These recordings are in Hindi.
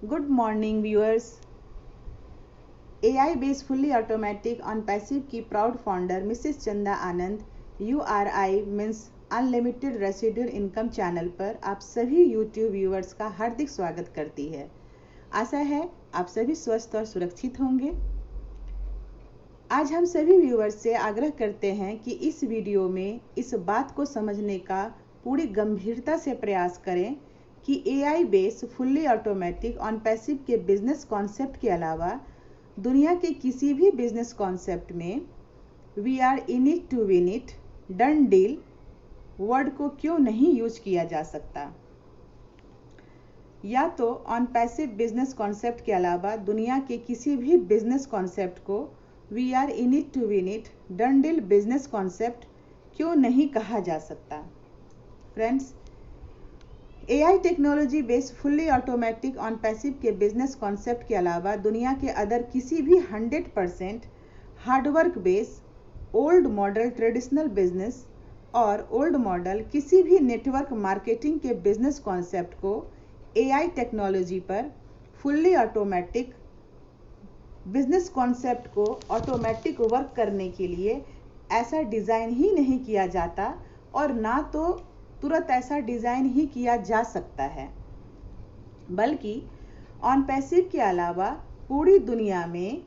Good morning, viewers. AI based fully automatic on passive की proud founder Mrs. चंदा आनंद URI means unlimited residual income channel पर आप सभी YouTube व्यूअर्स का हार्दिक स्वागत करती है। आशा है आप सभी स्वस्थ और सुरक्षित होंगे। आज हम सभी व्यूअर्स से आग्रह करते हैं कि इस वीडियो में इस बात को समझने का पूरी गंभीरता से प्रयास करें कि AI based fully automatic on passive के बिजनेस कॉन्सेप्ट के अलावा दुनिया के किसी भी बिजनेस कॉन्सेप्ट में we are in it to win it done deal word को क्यों नहीं यूज किया जा सकता। या तो ऑन पैसिव बिजनेस कॉन्सेप्ट के अलावा दुनिया के किसी भी बिजनेस कॉन्सेप्ट को we are in it to win it done deal business concept क्यों नहीं कहा जा सकता। Friends, AI technology based fully automatic on passive के बिजनेस कॉन्सेप्ट के अलावा दुनिया के अदर किसी भी 100% hard work base old model traditional business और ओल्ड मॉडल किसी भी नेटवर्क मार्केटिंग के बिजनेस कॉन्सेप्ट को AI टेक्नोलॉजी पर फुल्ली ऑटोमेटिक बिजनेस कॉन्सेप्ट को ऑटोमेटिक वर्क करने के लिए ऐसा डिज़ाइन ही नहीं किया जाता और ना तो तुरंत ऐसा डिज़ाइन ही किया जा सकता है, बल्कि ऑन पैसिव के अलावा पूरी दुनिया में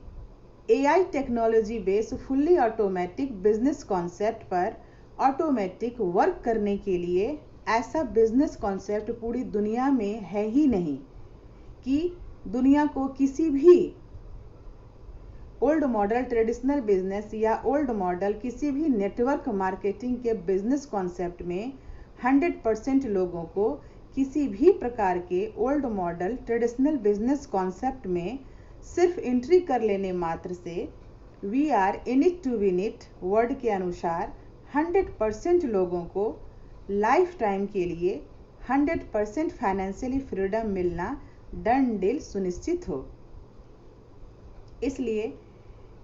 AI technology based fully automatic business concept पर ऑटोमेटिक वर्क करने के लिए ऐसा बिजनेस कॉन्सेप्ट पूरी दुनिया में है ही नहीं कि दुनिया को किसी भी ओल्ड मॉडल ट्रेडिशनल बिजनेस या ओल्ड मॉडल किसी भी नेटवर्क मार्केटिंग के बिजनेस कॉन्सेप्ट में 100% लोगों को किसी भी प्रकार के old model traditional business concept में सिर्फ एंट्री कर लेने मात्र से we are in it to win it word के अनुसार 100% लोगों को लाइफ टाइम के लिए 100% फाइनेंशियली फ्रीडम मिलना डन डील सुनिश्चित हो। इसलिए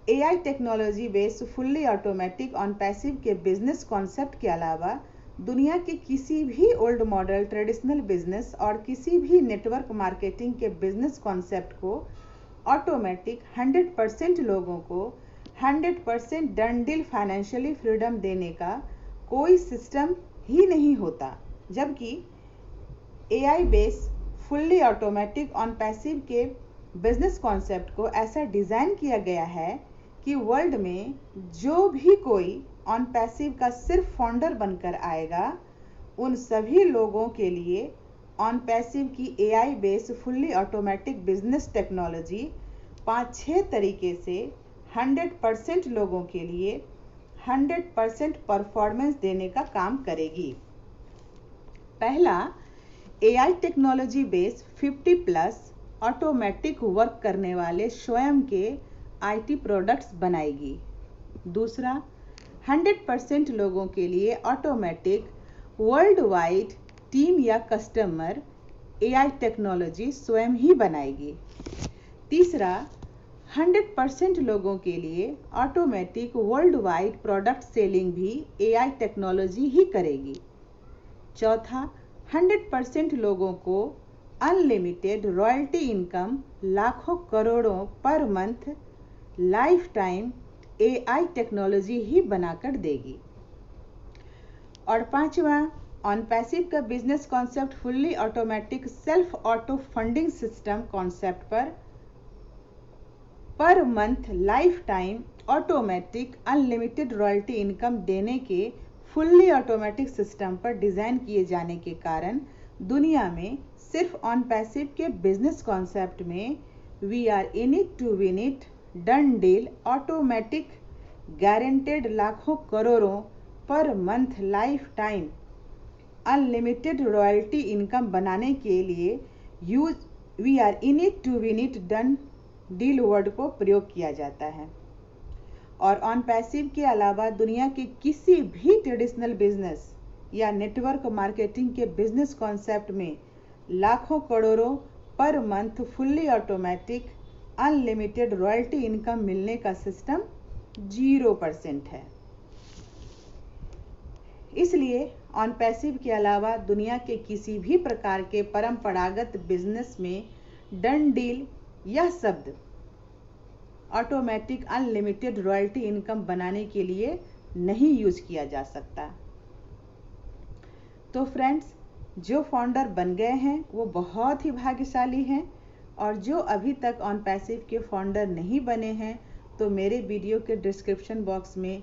AI technology based fully automatic on passive के बिजनेस कॉन्सेप्ट के अलावा दुनिया के किसी भी ओल्ड मॉडल ट्रेडिशनल बिजनेस और किसी भी नेटवर्क मार्केटिंग के बिजनेस कॉन्सेप्ट को ऑटोमेटिक 100% लोगों को 100% डन डील फाइनेंशियली फ्रीडम देने का कोई सिस्टम ही नहीं होता, जबकि AI based fully automatic on passive के बिजनेस कॉन्सेप्ट को ऐसा डिज़ाइन किया गया है कि वर्ल्ड में जो भी कोई ऑन पैसिव का सिर्फ फाउंडर बनकर आएगा उन सभी लोगों के लिए ऑन पैसिव की AI based fully automatic business technology 5-6 तरीके से 100% लोगों के लिए 100% परफॉर्मेंस देने का काम करेगी। पहला, AI technology based 50+ automatic work करने वाले स्वयं के IT प्रोडक्ट्स बनाएगी। दूसरा, 100% लोगों के लिए ऑटोमेटिक वर्ल्ड वाइड टीम या कस्टमर AI टेक्नोलॉजी स्वयं ही बनाएगी। तीसरा, 100% लोगों के लिए automatic world wide product selling भी AI टेक्नोलॉजी ही करेगी। चौथा, 100% लोगों को अनलिमिटेड रॉयल्टी इनकम लाखों करोड़ों per month life time AI technology ही बनाकर देगी। और पांचवा, ऑन पैसिव का business concept fully automatic self auto funding system concept per month life time automatic unlimited royalty income देने के फुल्ली ऑटोमेटिक सिस्टम पर डिज़ाइन किए जाने के कारण दुनिया में सिर्फ ऑन पैसिव के बिजनेस कॉन्सेप्ट में we are in it to win it done deal automatic guaranteed लाखों करोड़ों per month life time unlimited royalty income बनाने के लिए use we are in it to win it done deal word को प्रयोग किया जाता है। और ऑन पैसिव के अलावा दुनिया के किसी भी ट्रेडिशनल बिजनेस या नेटवर्क मार्केटिंग के बिजनेस कॉन्सेप्ट में लाखों करोड़ों per month fully automatic unlimited royalty income मिलने का सिस्टम 0% है। इसलिए ऑन पैसिव के अलावा दुनिया के किसी भी प्रकार के परंपरागत बिजनेस में डन डील यह शब्द ऑटोमेटिक अनलिमिटेड रॉयल्टी इनकम बनाने के लिए नहीं यूज किया जा सकता। तो फ्रेंड्स, जो फाउंडर बन गए हैं वो बहुत ही भाग्यशाली हैं, और जो अभी तक ऑन पैसिव के फाउंडर नहीं बने हैं तो मेरे वीडियो के डिस्क्रिप्शन बॉक्स में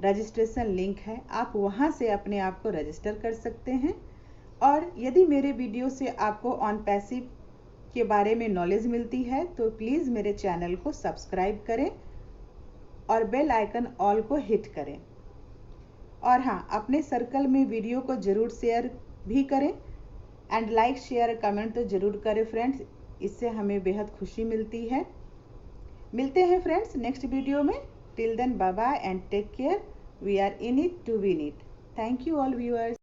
रजिस्ट्रेशन लिंक है, आप वहां से अपने आप को रजिस्टर कर सकते हैं। और यदि मेरे वीडियो से आपको ऑन पैसिव के बारे में नॉलेज मिलती है तो प्लीज़ मेरे चैनल को सब्सक्राइब करें और बेल आइकन ऑल को हिट करें। और हाँ, अपने सर्कल में वीडियो को ज़रूर शेयर भी करें एंड लाइक शेयर कमेंट तो ज़रूर करें फ्रेंड्स, इससे हमें बेहद खुशी मिलती है। मिलते हैं फ्रेंड्स नेक्स्ट वीडियो में। Till then bye bye and take care. We are in it to win it. Thank you all viewers.